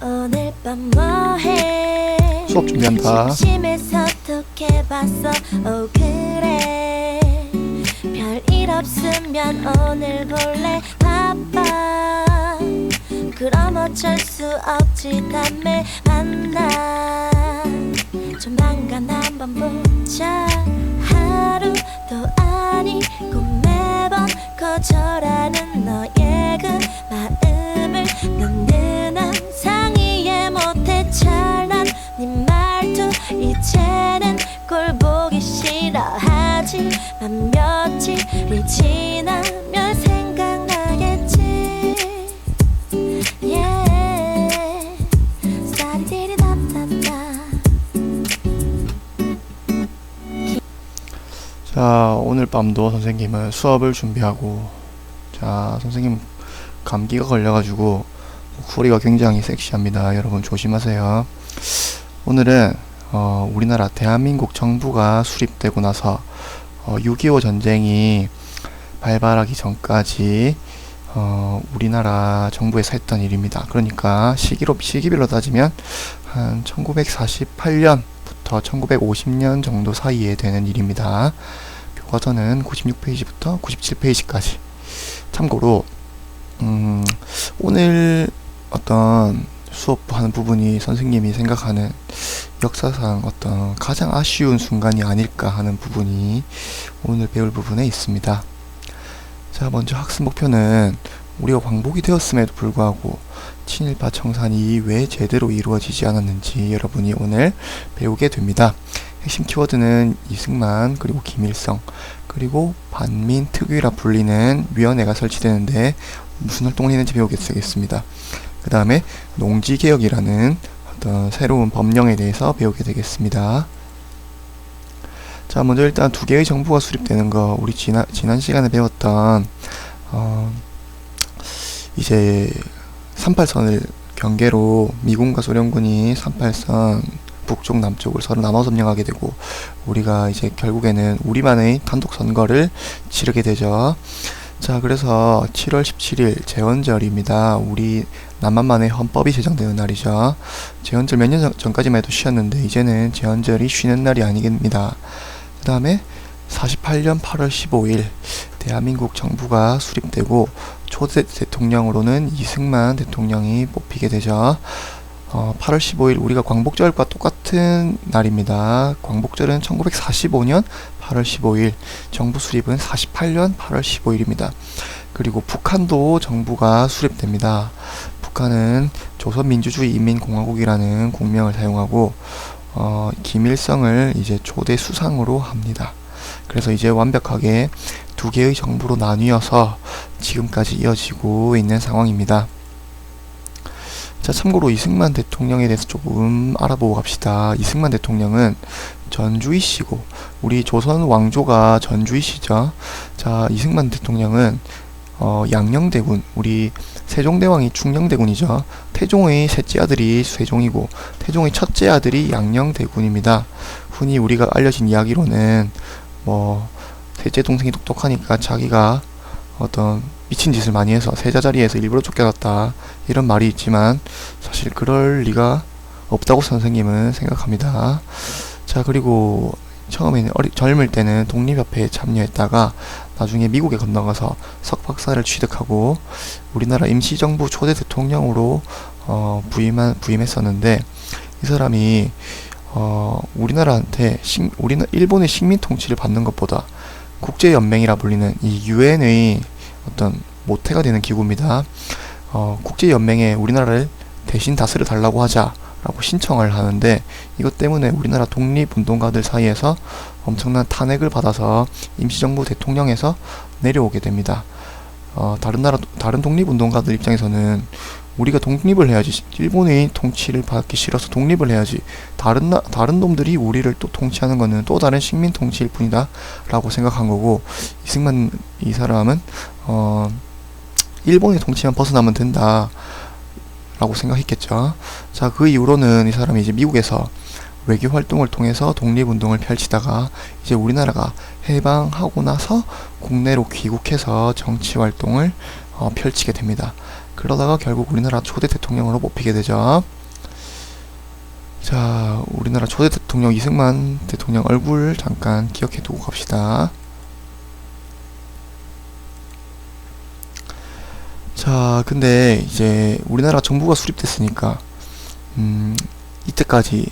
오늘 밤 뭐해? 수업 준비한다. 심심해서 톡해봤어. 오 그래 별일 없으면 오늘 볼래? 바빠 그럼 어쩔 수 없지. 다음에 만나. 조만간 한번 보자. 하루도 아니고 매번 거절하는 너의 그 마음을 넌 항상 이해 못해. 잘난 네 말투 이제는 꼴 보기 싫어하지만 며칠이 지나면 생각나겠지. Yeah. 사리디리답답다. 자, 오늘 밤도 선생님은 수업을 준비하고, 자, 선생님 감기가 걸려가지고 목소리가 굉장히 섹시합니다. 여러분 조심하세요. 오늘은 우리나라 대한민국 정부가 수립되고 나서 6.25 전쟁이 발발하기 전까지 우리나라 정부에서 했던 일입니다. 그러니까 시기별로 따지면 한 1948년부터 1950년 정도 사이에 되는 일입니다. 교과서는 96페이지부터 97페이지까지. 참고로 오늘 어떤 수업하는 부분이 선생님이 생각하는 역사상 어떤 가장 아쉬운 순간이 아닐까 하는 부분이 오늘 배울 부분에 있습니다. 자, 먼저 학습 목표는 우리가 광복이 되었음에도 불구하고 친일파 청산이 왜 제대로 이루어지지 않았는지 여러분이 오늘 배우게 됩니다. 핵심 키워드는 이승만 그리고 김일성 그리고 반민특위라 불리는 위원회가 설치되는데 무슨 활동을 했는지 배우게 되겠습니다. 그 다음에 농지개혁이라는 어떤 새로운 법령에 대해서 배우게 되겠습니다. 자, 먼저 일단 두 개의 정부가 수립되는 거 우리 지난 시간에 배웠던 이제 38선을 경계로 미군과 소련군이 38선 북쪽 남쪽을 서로 나눠 점령하게 되고 우리가 이제 결국에는 우리만의 단독 선거를 치르게 되죠. 자, 그래서 7월 17일 제헌절입니다. 우리 남한만의 헌법이 제정되는 날이죠. 제헌절 몇 년 전까지만 해도 쉬었는데 이제는 제헌절이 쉬는 날이 아니겠습니다. 그 다음에 48년 8월 15일 대한민국 정부가 수립되고 초대 대통령으로는 이승만 대통령이 뽑히게 되죠. 8월 15일 우리가 광복절과 똑같은 날입니다. 광복절은 1945년 8월 15일, 정부 수립은 48년 8월 15일입니다. 그리고 북한도 정부가 수립됩니다. 북한은 조선민주주의인민공화국이라는 국명을 사용하고 김일성을 이제 초대 수상으로 합니다. 그래서 이제 완벽하게 두 개의 정부로 나뉘어서 지금까지 이어지고 있는 상황입니다. 자, 참고로 이승만 대통령에 대해서 조금 알아보고 갑시다. 이승만 대통령은 전주이씨고 우리 조선 왕조가 전주이시죠. 자, 이승만 대통령은 양녕대군, 우리 세종대왕이 충녕대군이죠. 태종의 셋째 아들이 세종이고 태종의 첫째 아들이 양녕대군입니다. 흔히 우리가 알려진 이야기로는 셋째 동생이 똑똑하니까 자기가 어떤 미친 짓을 많이 해서 세자 자리에서 일부러 쫓겨났다 이런 말이 있지만 사실 그럴 리가 없다고 선생님은 생각합니다. 자, 그리고 처음에는 젊을 때는 독립협회에 참여했다가 나중에 미국에 건너가서 석박사를 취득하고 우리나라 임시정부 초대 대통령으로 부임했었는데 이 사람이 우리나라한테 일본의 식민 통치를 받는 것보다 국제연맹이라 불리는 이 유엔의 어떤 모태가 되는 기구입니다. 국제연맹에 우리나라를 대신 다스려 달라고 하자라고 신청을 하는데 이것 때문에 우리나라 독립운동가들 사이에서 엄청난 탄핵을 받아서 임시정부 대통령에서 내려오게 됩니다. 다른 독립운동가들 입장에서는 우리가 독립을 해야지, 일본의 통치를 받기 싫어서 독립을 해야지, 다른 놈들이 우리를 또 통치하는 것은 또 다른 식민 통치일 뿐이다 라고 생각한 거고, 이승만 이 사람은 일본의 통치만 벗어나면 된다 라고 생각했겠죠. 자, 그 이후로는 이 사람이 이제 미국에서 외교 활동을 통해서 독립운동을 펼치다가 이제 우리나라가 해방하고 나서 국내로 귀국해서 정치 활동을 펼치게 됩니다. 그러다가 결국 우리나라 초대 대통령으로 뽑히게 되죠. 자, 우리나라 초대 대통령 이승만 대통령 얼굴 잠깐 기억해 두고 갑시다. 자, 근데 이제 우리나라 정부가 수립됐으니까 이때까지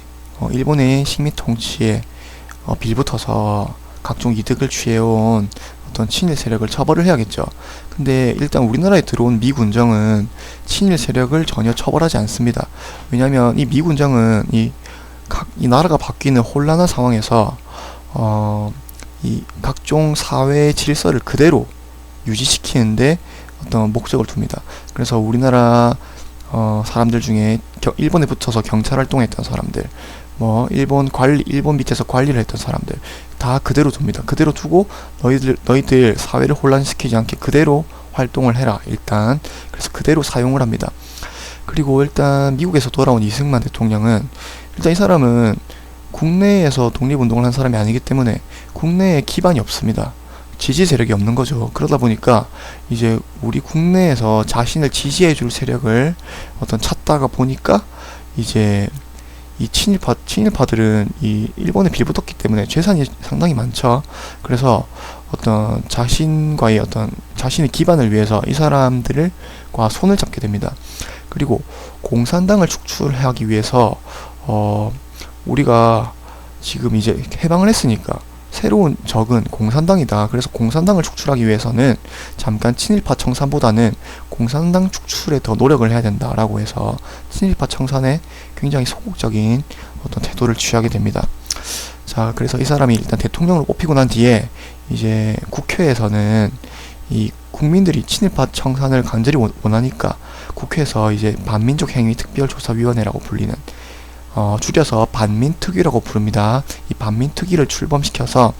일본의 식민 통치에 빌붙어서 각종 이득을 취해온 어떤 친일 세력을 처벌을 해야겠죠. 근데 일단 우리나라에 들어온 미군정은 친일 세력을 전혀 처벌하지 않습니다. 왜냐하면 이 미군정은 이 나라가 바뀌는 혼란한 상황에서 이 각종 사회의 질서를 그대로 유지시키는데 어떤 목적을 둡니다. 그래서 우리나라 사람들 중에 일본에 붙어서 경찰 활동했던 사람들, 뭐 일본 밑에서 관리를 했던 사람들 다 그대로 둡니다. 그대로 두고 너희들 사회를 혼란시키지 않게 그대로 활동을 해라. 일단 그래서 그대로 사용을 합니다. 그리고 일단 미국에서 돌아온 이승만 대통령은 일단 이 사람은 국내에서 독립운동을 한 사람이 아니기 때문에 국내에 기반이 없습니다. 지지 세력이 없는 거죠. 그러다 보니까 이제 우리 국내에서 자신을 지지해줄 세력을 찾다가 보니까 이제 이 친일파들은 이 일본에 빌붙었기 때문에 재산이 상당히 많죠. 그래서 자신의 기반을 위해서 이 사람들과 손을 잡게 됩니다. 그리고 공산당을 축출하기 위해서 우리가 지금 이제 해방을 했으니까 새로운 적은 공산당이다. 그래서 공산당을 축출하기 위해서는 잠깐 친일파 청산보다는 공산당 축출에 더 노력을 해야 된다라고 해서 친일파 청산에 굉장히 소극적인 태도를 취하게 됩니다. 자, 그래서 이 사람이 일단 대통령으로 뽑히고 난 뒤에 이제 국회에서는 이 국민들이 친일파 청산을 간절히 원하니까 국회에서 이제 반민족행위특별조사위원회라고 불리는 줄여서 반민특위라고 부릅니다. 이 반민특위를 출범시켜서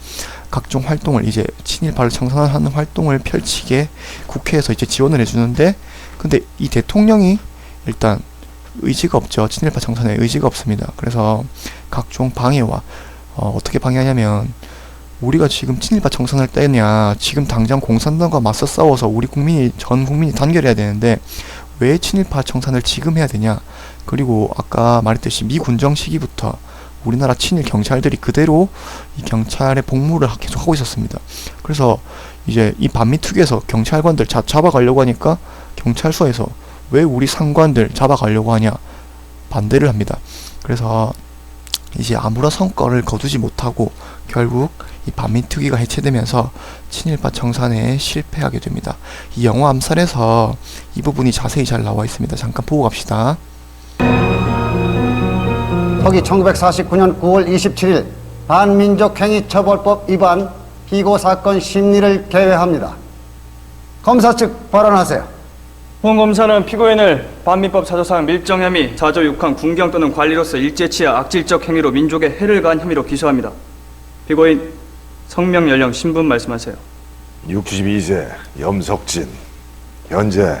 각종 활동을 이제 친일파를 청산하는 활동을 펼치게 국회에서 이제 지원을 해주는데, 근데 이 대통령이 일단 의지가 없죠. 친일파 청산에 의지가 없습니다. 그래서 각종 방해와 어떻게 방해하냐면, 우리가 지금 친일파 청산할 때냐, 지금 당장 공산당과 맞서 싸워서 전 국민이 단결해야 되는데 왜 친일파 청산을 지금 해야 되냐. 그리고 아까 말했듯이 미군정 시기부터 우리나라 친일 경찰들이 그대로 이 경찰의 복무를 계속 하고 있었습니다. 그래서 이제 이 반민특위에서 경찰관들 잡아가려고 하니까 경찰서에서 왜 우리 상관들 잡아가려고 하냐 반대를 합니다. 그래서 이제 아무런 성과를 거두지 못하고 결국 이 반민특위가 해체되면서 친일파 청산에 실패하게 됩니다. 이 영화 암살에서 이 부분이 자세히 잘 나와 있습니다. 잠깐 보고 갑시다. 서기 1949년 9월 27일 반민족행위처벌법 위반 피고 사건 심리를 개회합니다. 검사 측 발언하세요. 홍 검사는 피고인을 반민법 4조4항 밀정 혐의, 4조 6항 군경 또는 관리로서 일제치하 악질적 행위로 민족에 해를 가한 혐의로 기소합니다. 피고인 성명, 연령, 신분 말씀하세요. 62세 염석진, 현재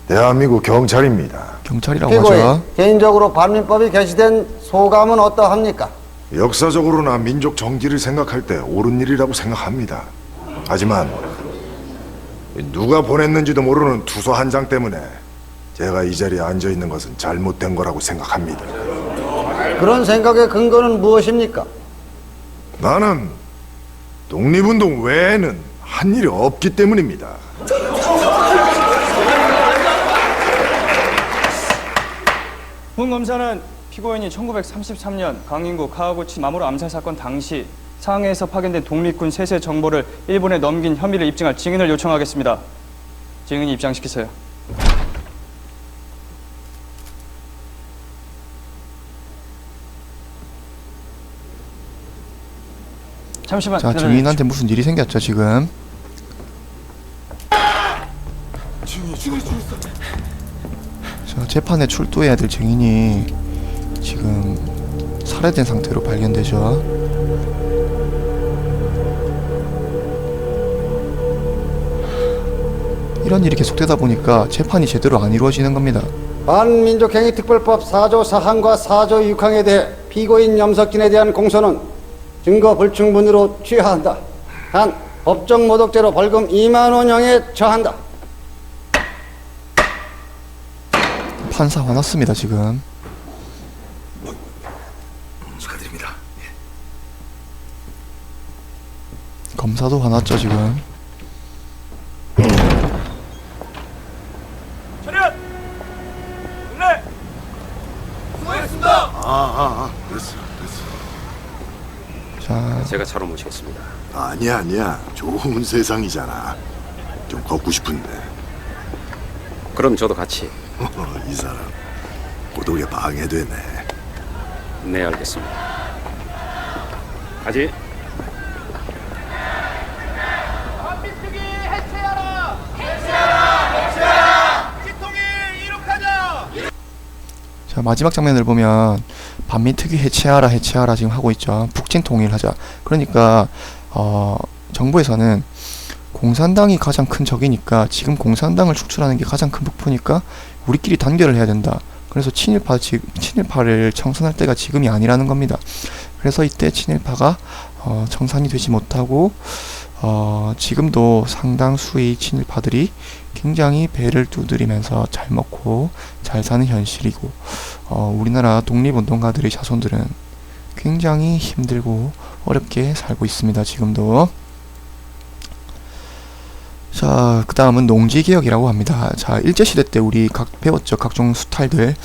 대한민국 경찰입니다. 경찰이라고 피고인 하죠. 개인적으로 반민법이 개시된 소감은 어떠합니까? 역사적으로나 민족 정기를 생각할 때 옳은 일이라고 생각합니다. 하지만 누가 보냈는지도 모르는 투서 한 장 때문에 제가 이 자리에 앉아 있는 것은 잘못된 거라고 생각합니다. 그런 생각의 근거는 무엇입니까? 나는 독립운동 외에는 한 일이 없기 때문입니다. 홍 검사는 피고인이 1933년 강인구 카와구치 마모루 암살 사건 당시 상해에서 파견된 독립군 셋의 정보를 일본에 넘긴 혐의를 입증할 증인을 요청하겠습니다. 증인이 입장시키세요. 잠시만. 자, 증인한테 무슨 일이 생겼죠 지금? 자, 재판에 출두해야 될 증인이 지금 살해된 상태로 발견되죠. 이런 일이 계속되다 보니까 재판이 제대로 안 이루어지는 겁니다. 반민족행위특별법 4조 4항과 4조 6항에 대해 피고인 염석진에 대한 공소는 증거 불충분으로 취하한다. 단 법정 모독죄로 벌금 2만 원형에 처한다. 판사 화났습니다 지금. 축하드립니다. 검사도 화났죠 지금. 됐어. 자, 제가 차로 모시겠습니다. 아니야. 좋은 세상이잖아. 좀 걷고 싶은데. 그럼 저도 같이. 이 사람 고독에 방해되네. 네, 알겠습니다. 가지. 자, 마지막 장면을 보면 반민특위 해체하라 지금 하고 있죠. 북진 통일하자. 그러니까 정부에서는 공산당이 가장 큰 적이니까 지금 공산당을 축출하는 게 가장 큰 목표니까 우리끼리 단결을 해야 된다. 그래서 친일파를 청산할 때가 지금이 아니라는 겁니다. 그래서 이때 친일파가 청산이 되지 못하고 지금도 상당수의 친일파들이 굉장히 배를 두드리면서 잘 먹고 잘 사는 현실이고, 우리나라 독립운동가들의 자손들은 굉장히 힘들고 어렵게 살고 있습니다. 지금도. 자, 그 다음은 농지개혁이라고 합니다. 자, 일제시대 때 우리 배웠죠. 각종 수탈들,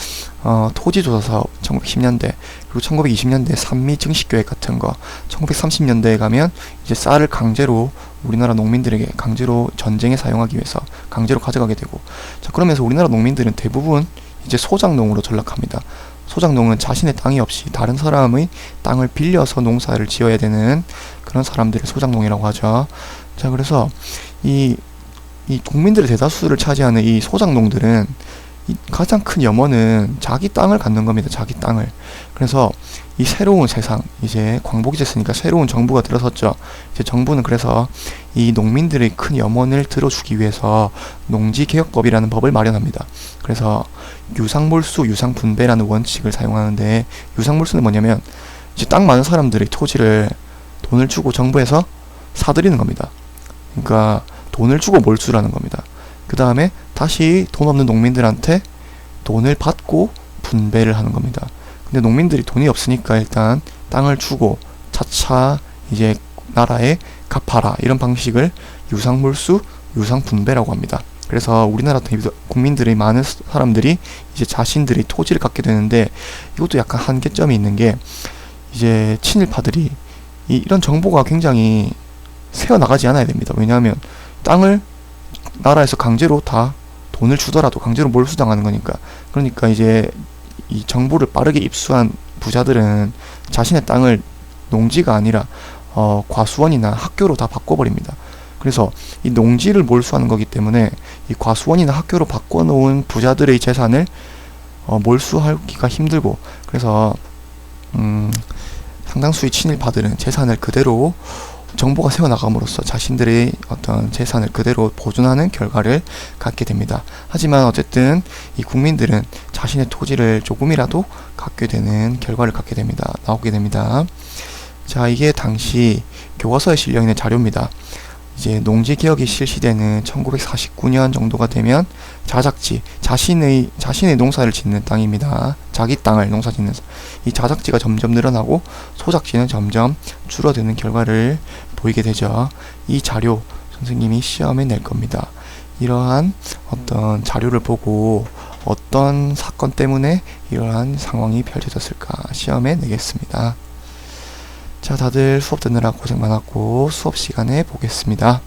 토지조사사업 1910년대, 그리고 1920년대 산미증식교획 같은 거, 1930년대에 가면 이제 쌀을 강제로 우리나라 농민들에게 강제로 전쟁에 사용하기 위해서 강제로 가져가게 되고, 자, 그러면서 우리나라 농민들은 대부분 이제 소작농으로 전락합니다. 소작농은 자신의 땅이 없이 다른 사람의 땅을 빌려서 농사를 지어야 되는 그런 사람들을 소작농이라고 하죠. 자, 그래서 이 국민들의 대다수를 차지하는 이 소작농들은 이 가장 큰 염원은 자기 땅을 갖는 겁니다. 자기 땅을. 그래서 이 새로운 세상, 이제 광복이 됐으니까 새로운 정부가 들어섰죠. 이제 정부는 그래서 이 농민들의 큰 염원을 들어주기 위해서 농지개혁법이라는 법을 마련합니다. 그래서 유상몰수, 유상분배라는 원칙을 사용하는데, 유상몰수는 뭐냐면 이제 땅 많은 사람들의 토지를 돈을 주고 정부에서 사들이는 겁니다. 그러니까 돈을 주고 몰수라는 겁니다. 그 다음에 다시 돈 없는 농민들한테 돈을 받고 분배를 하는 겁니다. 근데 농민들이 돈이 없으니까 일단 땅을 주고 차차 이제 나라에 갚아라, 이런 방식을 유상몰수, 유상분배라고 합니다. 그래서 우리나라 국민들의 많은 사람들이 이제 자신들의 토지를 갖게 되는데, 이것도 약간 한계점이 있는 게, 이제 친일파들이 이런 정보가 굉장히 새어나가지 않아야 됩니다. 왜냐하면 땅을 나라에서 강제로 다 돈을 주더라도 강제로 몰수당하는 거니까. 그러니까 이제 이 정보를 빠르게 입수한 부자들은 자신의 땅을 농지가 아니라 과수원이나 학교로 다 바꿔버립니다. 그래서 이 농지를 몰수하는 거기 때문에 이 과수원이나 학교로 바꿔놓은 부자들의 재산을 몰수하기가 힘들고, 그래서 상당수의 친일파들은 재산을 그대로 정보가 새어나감으로써 자신들의 어떤 재산을 그대로 보존하는 결과를 갖게 됩니다. 하지만 어쨌든 이 국민들은 자신의 토지를 조금이라도 갖게 되는 결과를 갖게 됩니다. 나오게 됩니다. 자, 이게 당시 교과서에 실려 있는 자료입니다. 이제 농지개혁이 실시되는 1949년 정도가 되면 자작지, 자신의 농사를 짓는 땅입니다. 자기 땅을 농사 짓는, 이 자작지가 점점 늘어나고 소작지는 점점 줄어드는 결과를 보이게 되죠. 이 자료 선생님이 시험에 낼 겁니다. 이러한 어떤 자료를 보고 어떤 사건 때문에 이러한 상황이 펼쳐졌을까 시험에 내겠습니다. 자, 다들 수업 듣느라 고생 많았고 수업 시간에 보겠습니다.